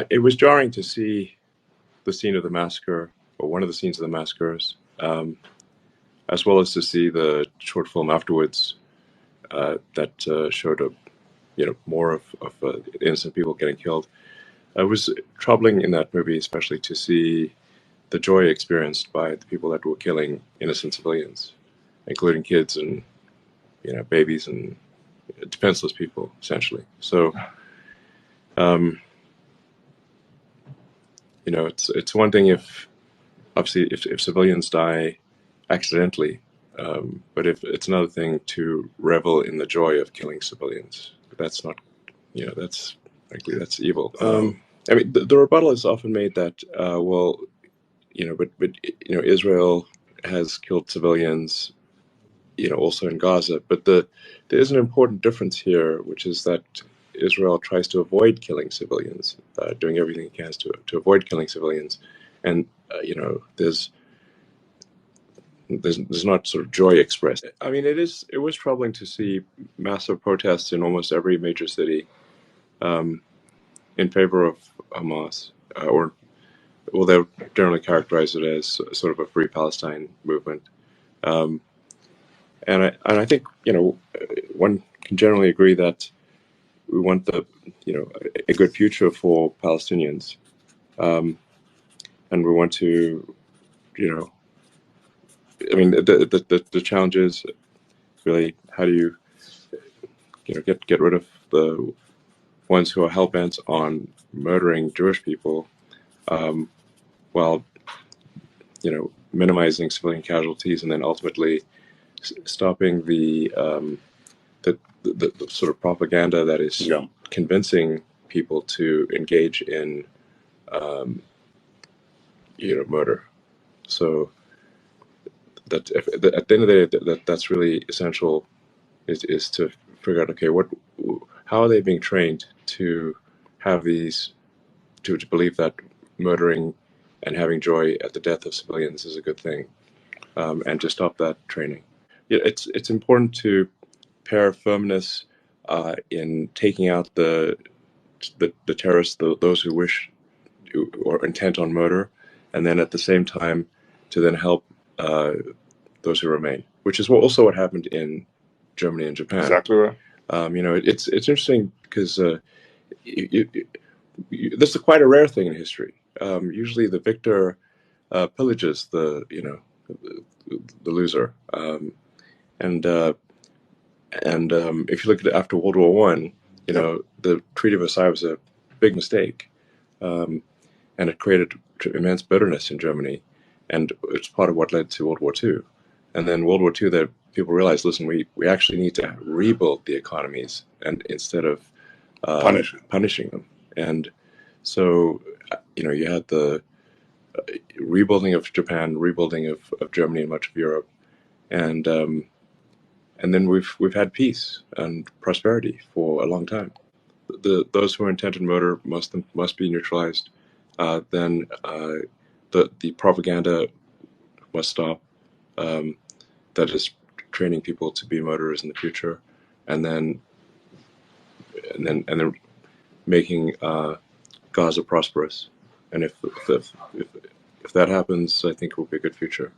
It was jarring to see the scene of the massacre, or one of the scenes of the massacres, as well as to see the short film afterwards that showed more of innocent people getting killed. It was troubling in that movie, especially to see the joy experienced by the people that were killing innocent civilians, including kids and babies and defenseless people, essentially. So, it's one thing if obviously if civilians die accidentally, but if it's another thing to revel in the joy of killing civilians. That's not, that's frankly that's evil. I mean, the rebuttal is often made that but Israel has killed civilians, also in Gaza. But there is an important difference here, which is that Israel tries to avoid killing civilians, doing everything it can to avoid killing civilians, and there's not sort of joy expressed. I mean, it was troubling to see massive protests in almost every major city in favor of Hamas, they're generally characterize it as sort of a free Palestine movement. And I think one can generally agree that we want a good future for Palestinians, and we want to I mean the challenge is really how do you get rid of the ones who are hell-bent on murdering Jewish people, while minimizing civilian casualties, and then ultimately stopping the sort of propaganda that is convincing people to engage in murder. So that at the end of the day, that's really essential, is to figure out, okay, how are they being trained to have to believe that murdering and having joy at the death of civilians is a good thing, and to stop that training. It's important to pair firmness in taking out the terrorists, those who are intent on murder, and then at the same time to then help those who remain, which is also what happened in Germany and Japan. Exactly right. It's interesting because this is quite a rare thing in history. Usually, the victor pillages the loser, and if you look at it after World War I, the Treaty of Versailles was a big mistake, and it created immense bitterness in Germany, and it's part of what led to World War II. And then World War II, that people realized, listen, we actually need to rebuild the economies, and instead of punishing them. And so, you had the rebuilding of Japan, rebuilding of Germany and much of Europe, and then we've had peace and prosperity for a long time. Those who are intent on murder must be neutralized. Then the propaganda must stop. That is training people to be murderers in the future, and then making Gaza prosperous. And if that happens, I think it will be a good future.